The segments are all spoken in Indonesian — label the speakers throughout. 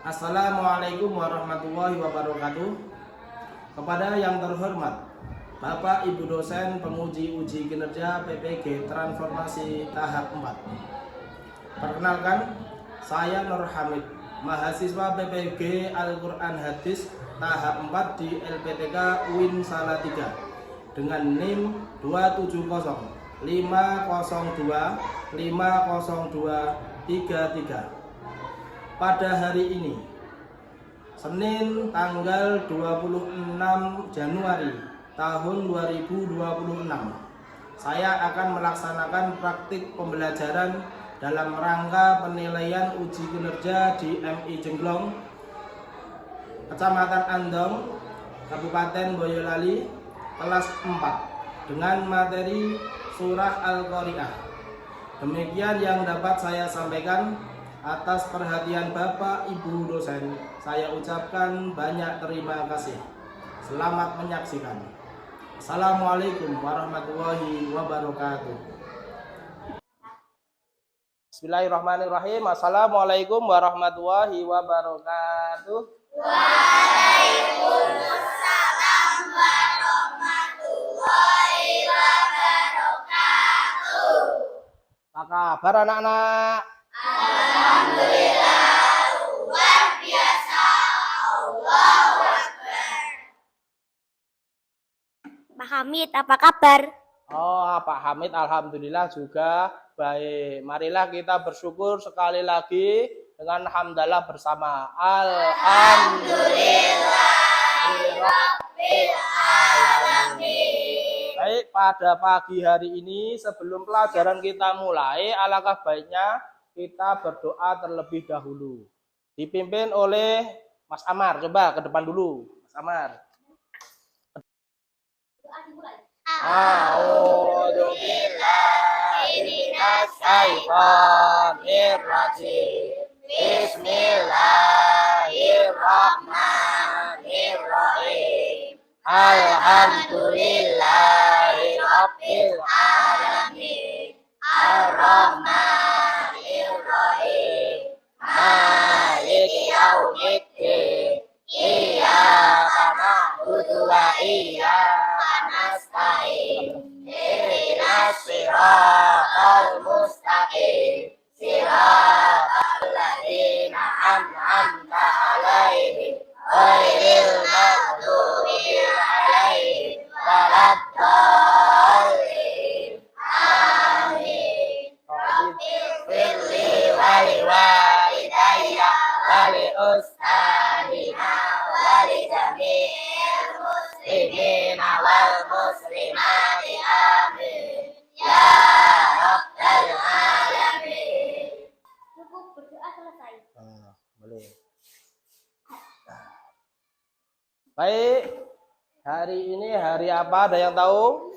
Speaker 1: Assalamualaikum warahmatullahi wabarakatuh. Kepada yang terhormat Bapak Ibu dosen penguji uji kinerja PPG Transformasi tahap 4. Perkenalkan, saya Nur Hamid, mahasiswa PPG Al-Quran Hadis tahap 4 di LPTK UIN Salatiga dengan NIM 270 502 50233. Pada hari ini, Senin tanggal 26 Januari tahun 2026, saya akan melaksanakan praktik pembelajaran dalam rangka penilaian uji kinerja di MI Jenglong, Kecamatan Andong, Kabupaten Boyolali, kelas 4 dengan materi Surah Al-Qari'ah. Demikian yang dapat saya sampaikan. Atas perhatian Bapak Ibu dosen, saya ucapkan banyak terima kasih. Selamat menyaksikan. Assalamualaikum warahmatullahi wabarakatuh. Bismillahirrahmanirrahim. Assalamualaikum warahmatullahi wabarakatuh.
Speaker 2: Waalaikumsalam warahmatullahi wabarakatuh.
Speaker 1: Apa kabar anak-anak?
Speaker 2: Alhamdulillah, luar biasa. Allahu Akbar. Pak Hamid, apa kabar?
Speaker 1: Oh, Pak Hamid, alhamdulillah juga baik. Marilah kita bersyukur sekali lagi dengan hamdalah bersama. Alhamdulillahirabbil alamin. Baik, pada pagi hari ini sebelum pelajaran kita mulai, alangkah baiknya kita berdoa terlebih dahulu. Dipimpin oleh Mas Amar. Coba ke depan dulu, Mas Amar. A'udzu billahi minas syaitonir rajim. Bismillahirrahmanirrahim. Alhamdulillahi rabbil alamin. Ar-Rahmanir-Rahim. Maliki yaumiddin. Iyyaka na'budu wa iyyaka nasta'in. Ihdinas siratal mustaqim. Siratal ladzina an'amta 'alaihim ghairil maghdubi 'alaihim waladdallin. Amin. Firli wali walidayya wali ustadina wali jami'il muslimina wal muslimati amin ya rabbal alamin.
Speaker 2: Cukup berdoa selesai.
Speaker 1: Boleh. Baik, hari ini hari apa? Ada yang tahu?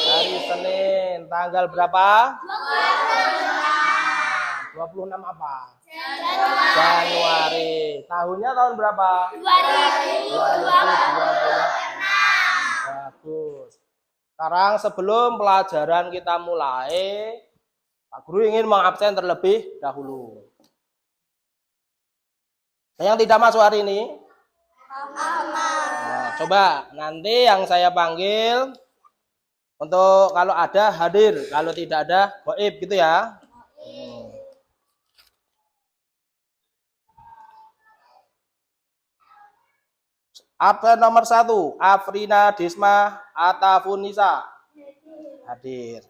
Speaker 1: Hari Senin, tanggal berapa? 26 apa? Januari. Tahunnya tahun berapa? 2026. Bagus. Sekarang sebelum pelajaran kita mulai, Pak Guru ingin mengabsen terlebih dahulu. Yang tidak masuk hari ini? Nah, coba nanti yang saya panggil untuk kalau ada hadir, kalau tidak ada gaib gitu ya. Absen nomor 1, Afrina Disma Atafunisa. Hadir.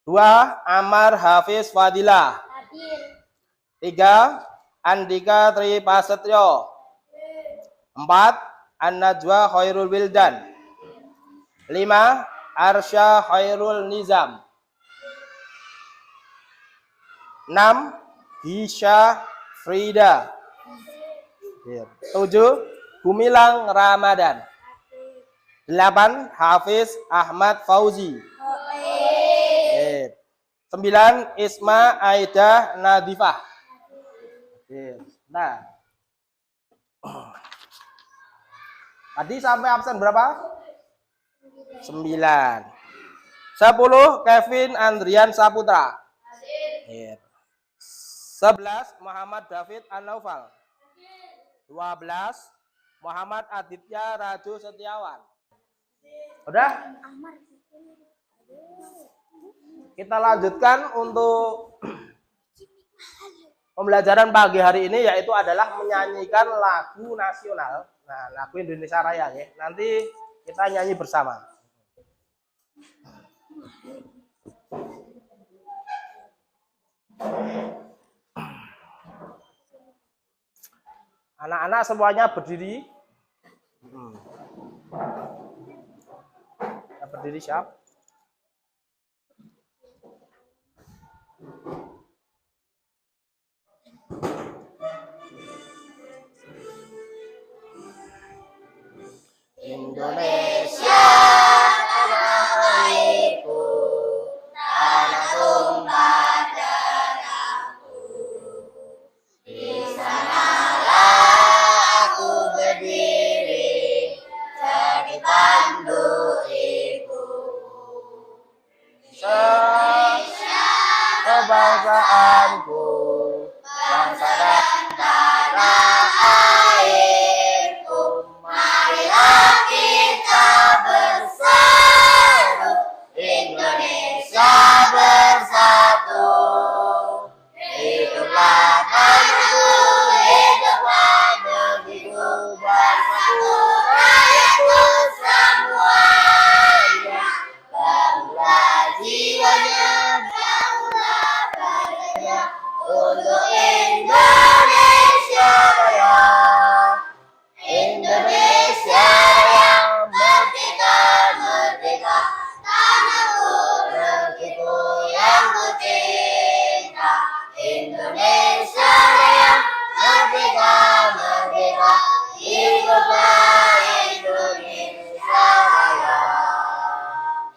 Speaker 1: 2, Amar Hafiz Fadilah.
Speaker 2: Hadir.
Speaker 1: 3, Andika Tri Prasetyo. 4, An-Najwa Khairul Wildan. 5, Arsya Khairul Nizam. 6, Hisya Frida. 7, Gumilang Ramadan. 8, Hafiz Ahmad Fauzi. 9, Isma Aida Nadifah. Nah, tadi sampai absen berapa? 9. 10, Kevin Andrian Saputra. 11, 11 Muhammad David An-Naufal. 12 Muhammad Aditya Raju Setiawan. Udah? Kita lanjutkan untuk pembelajaran pagi hari ini, yaitu adalah menyanyikan lagu nasional. Nah, lagu Indonesia Raya ya. Nanti kita nyanyi bersama. Anak-anak semuanya berdiri. Ya, berdiri siap. Indonesia tanah airku, tanah tumpah darahku. Di sanalah aku berdiri, jadi pandu ibuku. Kebangsaanku, bangsa dan tanah airku. Marilah kita bersatu, Indonesia bersatu. Hiduplah tanahku, hiduplah negeriku, bangsaku, rakyatku semuanya. Bangunlah jiwanya, bangunlah badannya untuk Indonesia Raya. Indonesia Raya, merdeka, merdeka, tanahku, negeriku yang ku cinta. Indonesia Raya, merdeka, merdeka, hiduplah Indonesia Raya.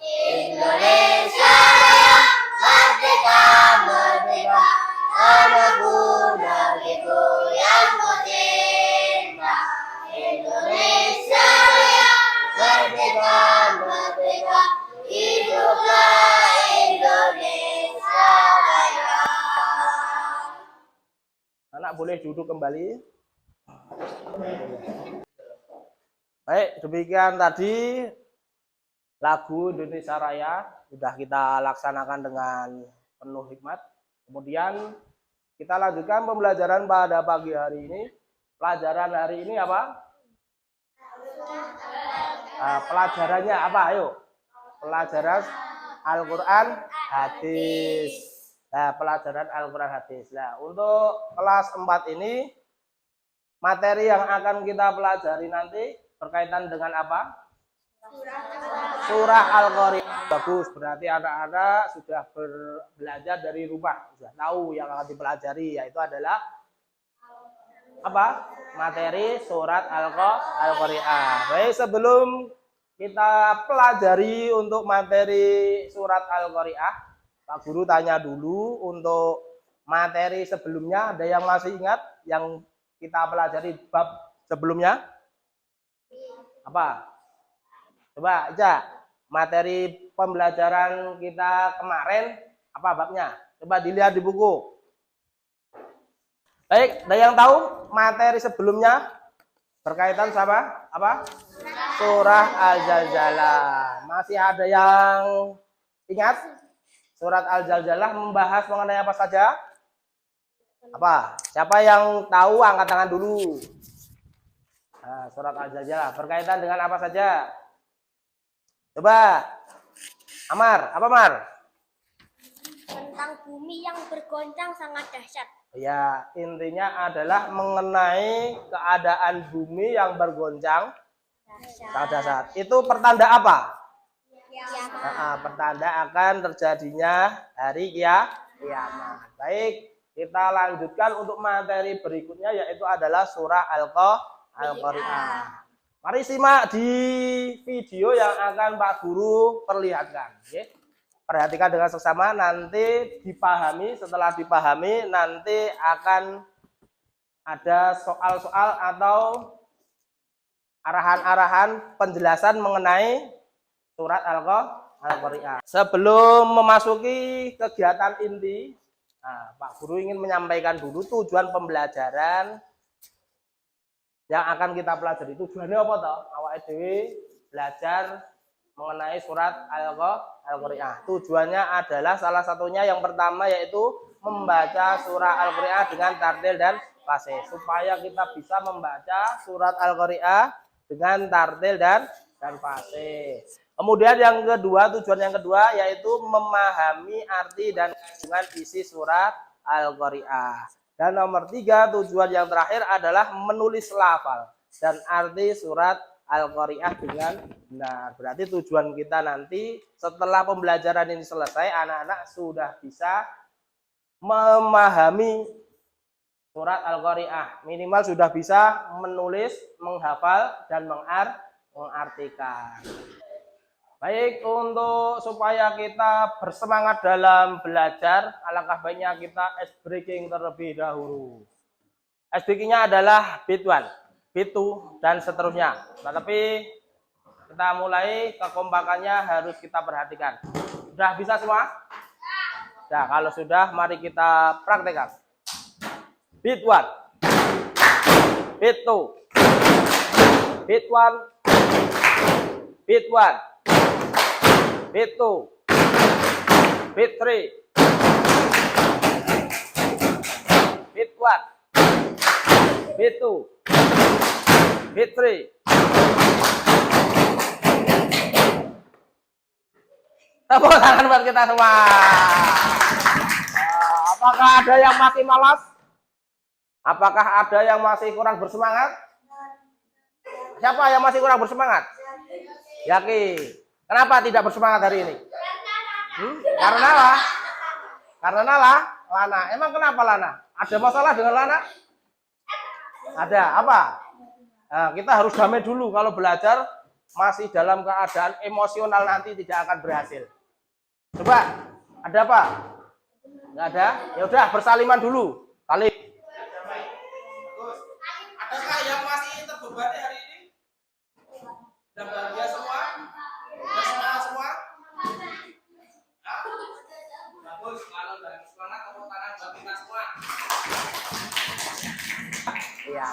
Speaker 1: Indonesia Raya, merdeka, merdeka, tanahku, negeriku yang ku cinta. Indonesia Raya, merdeka, merdeka, hiduplah Indonesia Raya. Anak boleh duduk kembali. Baik, demikian tadi lagu Indonesia Raya sudah kita laksanakan dengan penuh hikmat. Kemudian kita lanjutkan pembelajaran pada pagi hari ini. Pelajaran hari ini apa? Pelajarannya apa? Ayo. Pelajaran Al-Quran Hadis. Nah, pelajaran Al-Quran Hadis. Nah, untuk kelas 4 ini, materi yang akan kita pelajari nanti berkaitan dengan apa? Surah Al-Qari'ah. Bagus, berarti anak-anak sudah belajar dari rumah, sudah tahu yang akan dipelajari, yaitu adalah apa? Materi surat Al-Qari'ah. Baik, sebelum kita pelajari untuk materi surat Al-Qari'ah, Pak Guru tanya dulu untuk materi sebelumnya, ada yang masih ingat yang kita pelajari bab sebelumnya? Apa? Coba aja materi pembelajaran kita kemarin apa babnya? Coba dilihat di buku. Baik, ada yang tahu materi sebelumnya berkaitan sama apa? Surah Al-Zalzalah. Masih ada yang ingat? Surat Al-Zalzalah membahas mengenai apa saja? Apa? Siapa yang tahu angkat tangan dulu. Nah, surat Al-Zalzalah berkaitan dengan apa saja? Coba. Amar, apa Mar?
Speaker 2: Tentang bumi yang bergoncang sangat dahsyat.
Speaker 1: Ya, intinya adalah mengenai keadaan bumi yang bergoncang sangat dahsyat. Itu pertanda apa? Pertanda akan terjadinya hari kiamat. Baik, kita lanjutkan untuk materi berikutnya, yaitu adalah surah Al-Qari'ah. Mari simak di video yang akan Pak Guru perlihatkan. Oke? Perhatikan dengan seksama, nanti dipahami. Setelah dipahami, nanti akan ada soal-soal atau arahan-arahan penjelasan mengenai surat Al-Qari'ah. Sebelum memasuki kegiatan inti, Nah, Pak Guru ingin menyampaikan dulu tujuan pembelajaran yang akan kita pelajari. Tujuannya apa toh? Awak dhewe belajar mengenai surat Al-Qari'ah. Tujuannya adalah salah satunya yang pertama yaitu membaca surah Al-Qari'ah dengan tartil dan fasih. Supaya kita bisa membaca surat Al-Qari'ah dengan tartil dan fasih. Kemudian yang kedua, tujuan yang kedua yaitu memahami arti dan kandungan isi surat Al-Qari'ah. Dan nomor 3, tujuan yang terakhir adalah menulis lafal dan arti surat Al-Qari'ah dengan benar. Berarti tujuan kita nanti setelah pembelajaran ini selesai, anak-anak sudah bisa memahami surat Al-Qari'ah. Minimal sudah bisa menulis, menghafal, dan mengartikan. Baik, untuk supaya kita bersemangat dalam belajar, alangkah baiknya kita ice breaking terlebih dahulu. Ice breaking-nya adalah bit 1, bit 2, dan seterusnya. Tetapi kita mulai, kekompakannya harus kita perhatikan. Sudah bisa semua? Nah, kalau sudah, mari kita praktekkan. Bit 1, bit 2, bit 1, bit 1. Bit 2, bit 3, bit 1, bit 2, bit 3. Tepuk tangan buat kita semua. Apakah ada yang masih malas? Apakah ada yang masih kurang bersemangat? Siapa yang masih kurang bersemangat? Yakin. Kenapa tidak bersemangat hari ini? Karena apa? Karena Lana. Emang kenapa Lana? Ada masalah dengan Lana? Ada. Apa? Nah, kita harus damai dulu. Kalau belajar masih dalam keadaan emosional nanti tidak akan berhasil. Coba, ada apa? Nggak ada? Ya udah, bersaliman dulu. Salim. Adakah yang masih terbebani hari ini? Dan bahagia semua? Semangat semua? Bagus, kalau dari semangat tepuk tangan buat kita semua. Iya,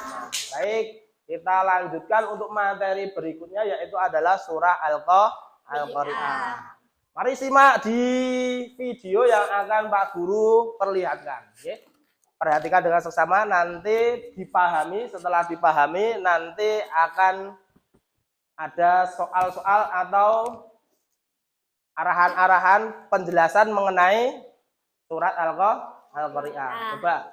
Speaker 1: baik. Kita lanjutkan untuk materi berikutnya yaitu adalah surah Al-Qari'ah. Mari simak di video yang akan Pak Guru perlihatkan. Oke? Perhatikan dengan seksama, nanti dipahami. Setelah dipahami, nanti akan ada soal-soal atau arahan-arahan penjelasan mengenai surat Al-Qari'ah. Coba.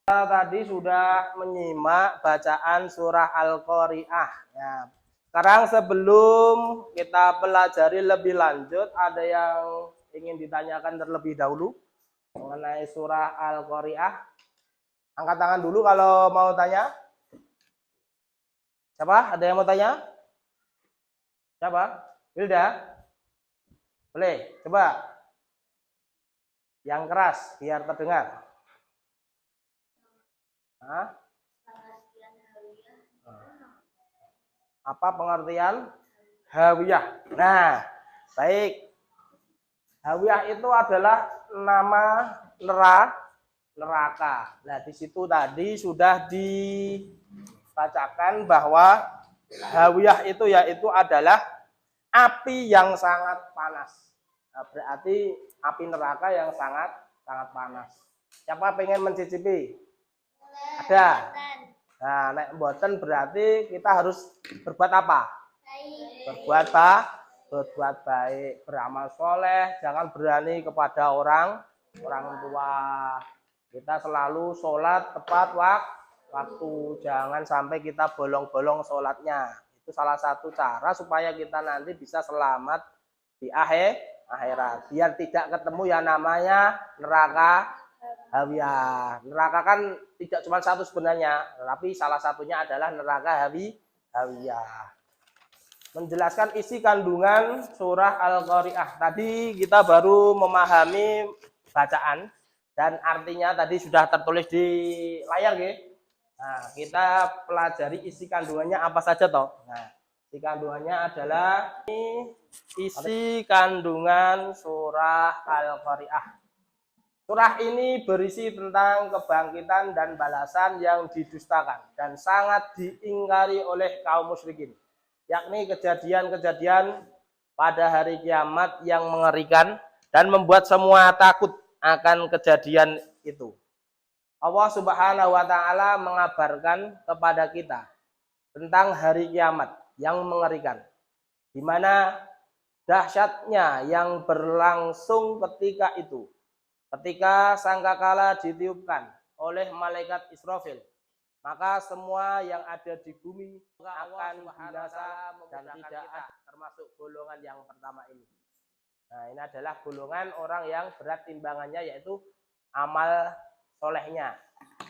Speaker 1: Kita tadi sudah menyimak bacaan surah Al-Qari'ah. Ya. Sekarang sebelum kita pelajari lebih lanjut, ada yang ingin ditanyakan terlebih dahulu mengenai surah Al-Qari'ah? Angkat tangan dulu kalau mau tanya. Siapa? Ada yang mau tanya? Siapa? Wilda? Boleh, coba. Yang keras, biar terdengar. Hah? Apa pengertian hawiyah? Nah, baik. Hawiyah itu adalah nama neraka. Nah, di situ tadi sudah dibacakan bahwa hawiyah itu yaitu adalah api yang sangat panas. Nah, berarti api neraka yang sangat panas. Siapa pengen mencicipi? Ada. Nah, nek mboten berarti kita harus berbuat apa? Berbuat baik, beramal soleh, jangan berani kepada orang tua. Kita selalu sholat tepat waktu, jangan sampai kita bolong-bolong sholatnya. Itu salah satu cara supaya kita nanti bisa selamat di akhirat. Biar tidak ketemu yang namanya neraka hawiyah. Neraka kan tidak cuma satu sebenarnya, tapi salah satunya adalah neraka hawiyah. Menjelaskan isi kandungan surah Al-Qari'ah. Tadi kita baru memahami bacaan dan artinya tadi sudah tertulis di layar, nggih. Nah, kita pelajari isi kandungannya apa saja toh. Nah, isi kandungannya adalah isi kandungan surah Al-Qari'ah. Surah ini berisi tentang kebangkitan dan balasan yang didustakan dan sangat diingkari oleh kaum musyrikin, yakni kejadian-kejadian pada hari kiamat yang mengerikan dan membuat semua takut akan kejadian itu. Allah Subhanahu wa taala mengabarkan kepada kita tentang hari kiamat yang mengerikan, di mana dahsyatnya yang berlangsung ketika itu. Ketika sangkakala ditiupkan oleh malaikat Israfil, maka semua yang ada di bumi akan binasa dan tidak termasuk golongan yang pertama ini. Nah, ini adalah golongan orang yang berat timbangannya, yaitu amal solehnya,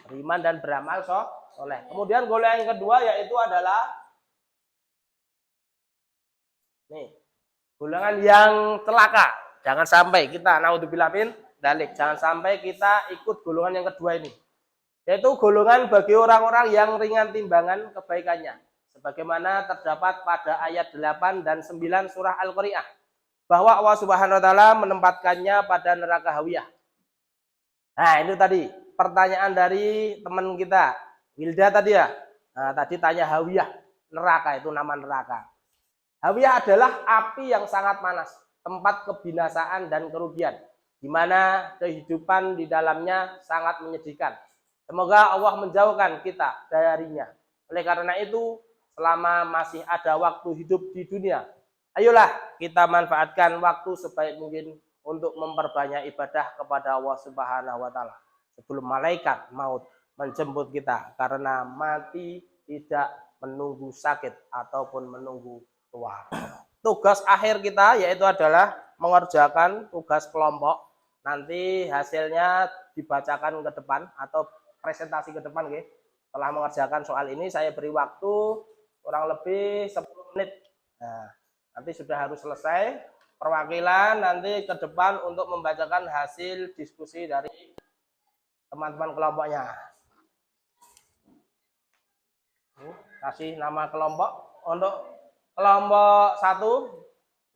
Speaker 1: beriman dan beramal soleh. Kemudian golongan yang kedua yaitu adalah golongan yang celaka. Jangan sampai kita naudzubillah min dzalik, jangan sampai kita ikut golongan yang kedua ini, yaitu golongan bagi orang-orang yang ringan timbangan kebaikannya, sebagaimana terdapat pada ayat 8 dan 9 surah Al-Qari'ah, bahwa Allah Subhanahu wa taala menempatkannya pada neraka hawiyah. Nah, itu tadi pertanyaan dari teman kita Wilda tadi ya. Nah, tadi tanya hawiyah, neraka itu nama neraka. Hawiyah adalah api yang sangat panas, tempat kebinasaan dan kerugian, di mana kehidupan di dalamnya sangat menyedihkan. Semoga Allah menjauhkan kita darinya. Oleh karena itu, selama masih ada waktu hidup di dunia, ayolah kita manfaatkan waktu sebaik mungkin untuk memperbanyak ibadah kepada Allah Subhanahu wa taala sebelum malaikat maut menjemput kita, karena mati tidak menunggu sakit ataupun menunggu tua. Tugas akhir kita yaitu adalah mengerjakan tugas kelompok. Nanti hasilnya dibacakan ke depan atau presentasi ke depan, nggih. Setelah mengerjakan soal ini saya beri waktu kurang lebih 10 menit. Nah, nanti sudah harus selesai. Perwakilan nanti ke depan untuk membacakan hasil diskusi dari teman-teman kelompoknya. Kasih nama kelompok. Untuk kelompok 1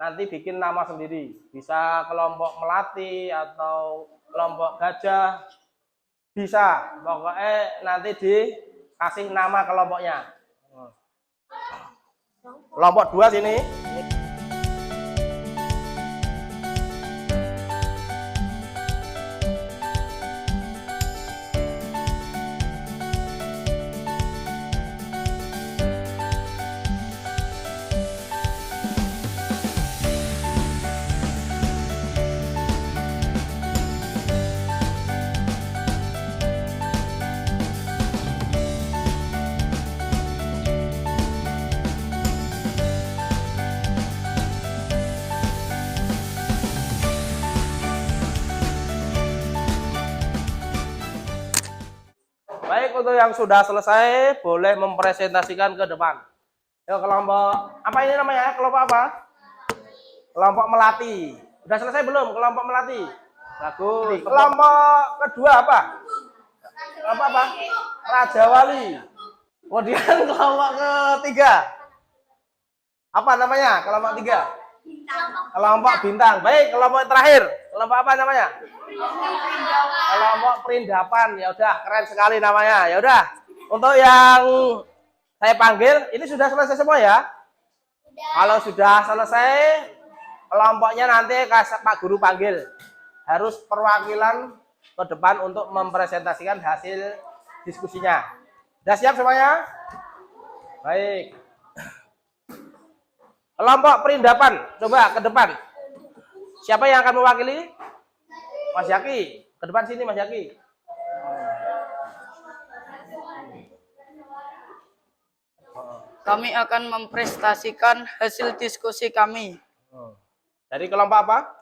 Speaker 1: nanti bikin nama sendiri, bisa kelompok melati atau kelompok gajah, bisa, pokoknya nanti dikasih nama kelompoknya. Kelompok 2 sini. Baik, untuk yang sudah selesai boleh mempresentasikan ke depan. Yuk, kelompok apa ini namanya? Kelompok apa? Kelompok melati. Sudah selesai belum kelompok melati? Bagus. Kelompok kedua apa? Kelompok apa? Raja Wali. Kemudian kelompok ketiga apa namanya? Kelompok 3 Kelompok bintang. Baik, kelompok terakhir. Kelompok apa namanya? Kelompok perindapan. Ya udah, keren sekali namanya. Ya udah. Untuk yang saya panggil, ini sudah selesai semua ya? Kalau sudah selesai, kelompoknya nanti Pak Guru panggil. Harus perwakilan ke depan untuk mempresentasikan hasil diskusinya. Sudah siap semuanya? Baik. Kelompok perindapan, coba ke depan. Siapa yang akan mewakili? Mas Yaki. Ke depan sini Mas Yaki.
Speaker 3: Kami akan mempresentasikan hasil diskusi kami.
Speaker 1: Dari kelompok apa?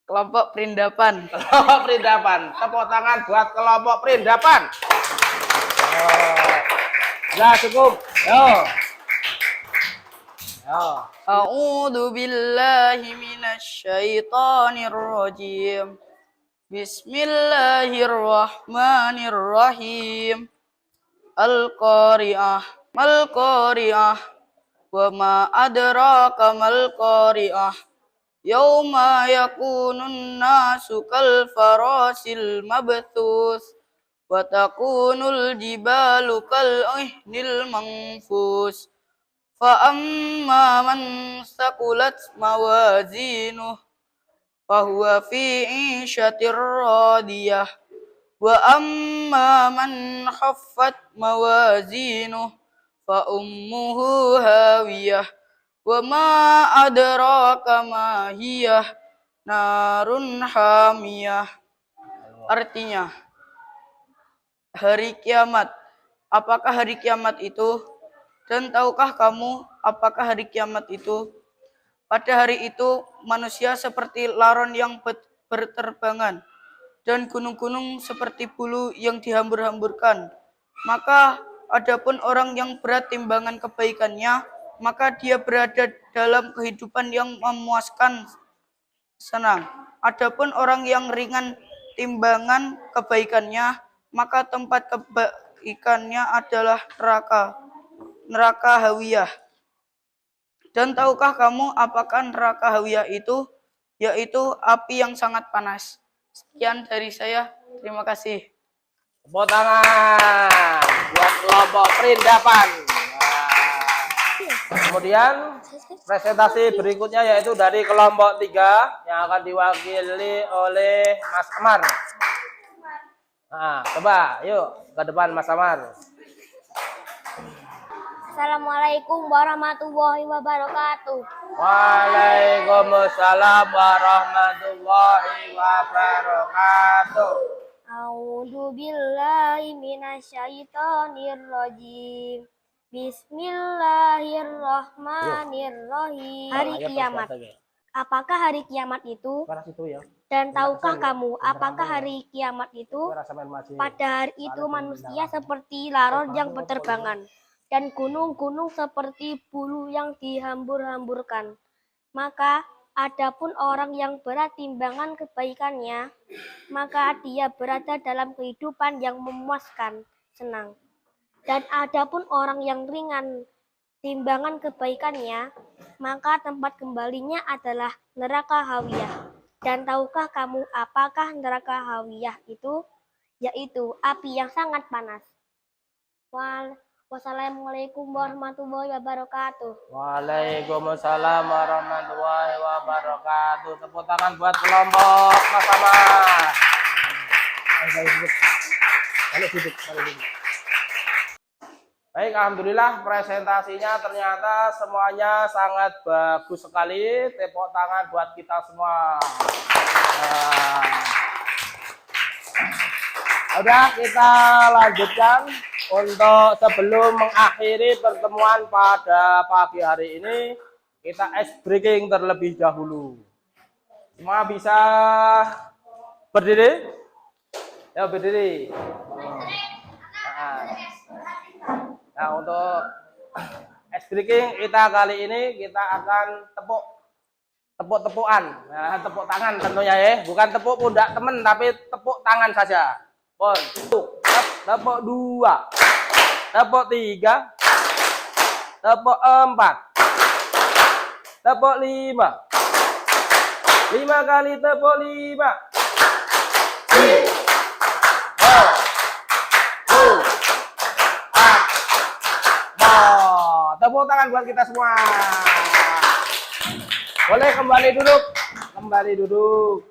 Speaker 3: Kelompok perindapan.
Speaker 1: Kelompok perindapan. Tepuk tangan buat kelompok perindapan. Ya cukup. Yo.
Speaker 3: A'udzu billahi minasyaitonir rajim. Bismillahirrahmanirrahim. Al-Qari'ah. Mal-Qari'ah. Wa ma adraka mal-Qari'ah. Yauma yakunun nasu kal farasil mabthus. Wa takunul jibalu kal ihnil manfus. Fa amma man saqulat mawazinuh fahuwa fi 'ishatir radiyah wa amma man khaffat mawazinuh fa ummuhu hawiyah wa ma adraka ma hiyah narun hamiyah. Artinya, hari kiamat. Apakah hari kiamat itu? Dan tahukah kamu apakah hari kiamat itu? Pada hari itu manusia seperti laron yang berterbangan dan gunung-gunung seperti bulu yang dihambur-hamburkan. Maka adapun orang yang berat timbangan kebaikannya, maka dia berada dalam kehidupan yang memuaskan, senang. Adapun orang yang ringan timbangan kebaikannya, maka tempat kebaikannya adalah neraka hawiyah. Dan tahukah kamu apakah neraka hawiyah itu? Yaitu api yang sangat panas. Sekian dari saya. Terima kasih.
Speaker 1: Tepuk tangan buat kelompok perindapan. Kemudian presentasi berikutnya yaitu dari kelompok 3 yang akan diwakili oleh Mas Amar. Nah, coba yuk ke depan Mas Amar.
Speaker 2: Assalamualaikum warahmatullahi wabarakatuh.
Speaker 1: Waalaikumsalam warahmatullahi wabarakatuh.
Speaker 2: A'udzu billahi minasyaitonir rajim. Bismillahirrahmanirrahim. Hari kiamat. Apakah hari kiamat itu? Dan tahukah kamu apakah hari kiamat itu? Pada hari itu manusia seperti laron yang berterbangan dan gunung-gunung seperti bulu yang dihambur-hamburkan. Maka adapun orang yang berat timbangan kebaikannya, maka dia berada dalam kehidupan yang memuaskan, senang. Dan adapun orang yang ringan timbangan kebaikannya, maka tempat kembalinya adalah neraka hawiyah. Dan tahukah kamu apakah neraka hawiyah itu? Yaitu api yang sangat panas. Wassalamualaikum warahmatullahi wabarakatuh.
Speaker 1: Waalaikumsalam warahmatullahi wabarakatuh. Tepuk tangan buat kelompok Mas Amar. Baik, alhamdulillah presentasinya ternyata semuanya sangat bagus sekali. Tepuk tangan buat kita semua. Udah, kita lanjutkan untuk sebelum mengakhiri pertemuan pada pagi hari ini, kita ice breaking terlebih dahulu. Semua bisa berdiri? Ya, berdiri. Nah, untuk ice breaking kita kali ini kita akan tepuk-tepukan. Nah, tepuk tangan tentunya ya, bukan tepuk pundak temen tapi tepuk tangan saja. Pon, tepuk 2, tepuk 3, tepuk 4, tepuk 5. 5 kali tepuk 5. Tepuk tangan buat kita semua. Boleh kembali duduk. Kembali duduk.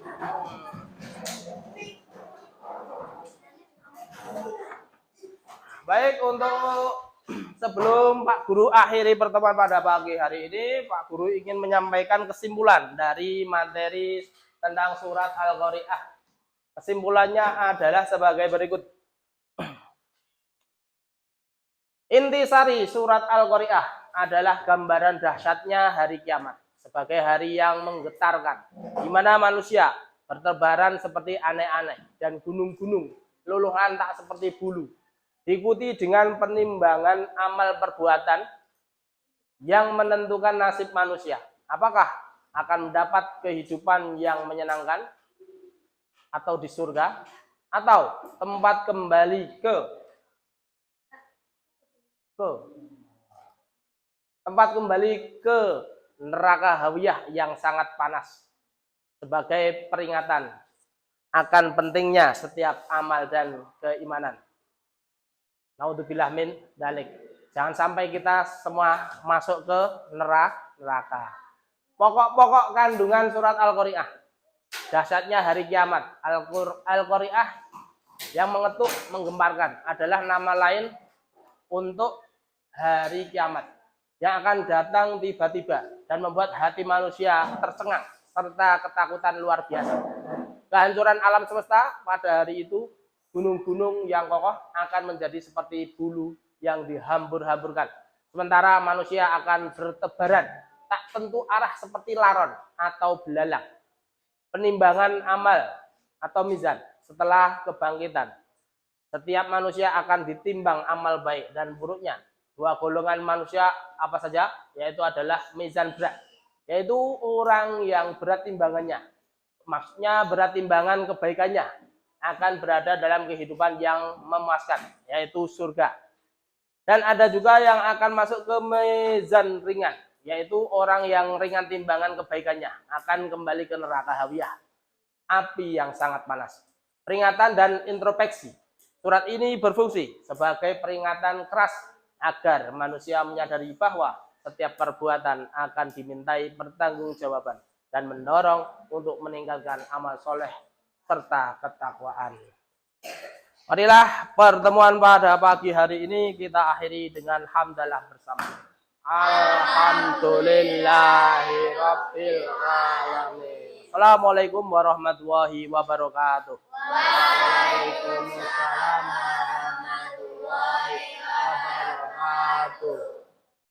Speaker 1: Baik, untuk sebelum Pak Guru akhiri pertemuan pada pagi hari ini, Pak Guru ingin menyampaikan kesimpulan dari materi tentang surat Al-Qari'ah. Kesimpulannya adalah sebagai berikut. Intisari surat Al-Qari'ah adalah gambaran dahsyatnya hari kiamat sebagai hari yang menggetarkan, di mana manusia bertebaran seperti aneh-aneh dan gunung-gunung luluhan tak seperti bulu, diikuti dengan penimbangan amal perbuatan yang menentukan nasib manusia. Apakah akan mendapat kehidupan yang menyenangkan atau di surga, atau tempat kembali ke neraka hawiyah yang sangat panas, sebagai peringatan akan pentingnya setiap amal dan keimanan. Naudzubillah min dzalik. Jangan sampai kita semua masuk ke neraka. Pokok-pokok kandungan surat Al-Qari'ah. Dahsyatnya hari kiamat. Al-Qari'ah yang mengetuk, menggemparkan adalah nama lain untuk hari kiamat yang akan datang tiba-tiba dan membuat hati manusia tercengang serta ketakutan luar biasa. Kehancuran alam semesta pada hari itu, gunung-gunung yang kokoh akan menjadi seperti bulu yang dihambur-hamburkan. Sementara manusia akan bertebaran tak tentu arah seperti laron atau belalang. Penimbangan amal atau mizan setelah kebangkitan. Setiap manusia akan ditimbang amal baik dan buruknya. Dua golongan manusia apa saja? Yaitu adalah mizan berat. Yaitu orang yang berat timbangannya. Maksudnya berat timbangan kebaikannya akan berada dalam kehidupan yang memuaskan, yaitu surga. Dan ada juga yang akan masuk ke mizan ringan, yaitu orang yang ringan timbangan kebaikannya akan kembali ke neraka hawiyah, api yang sangat panas. Peringatan dan introspeksi. Surat ini berfungsi sebagai peringatan keras agar manusia menyadari bahwa setiap perbuatan akan dimintai pertanggungjawaban dan mendorong untuk meningkatkan amal soleh serta ketakwaan. Marilah pertemuan pada pagi hari ini kita akhiri dengan hamdalah bersama. Alhamdulillahirabbil alamin. Assalamualaikum warahmatullahi wabarakatuh. Waalaikumsalam.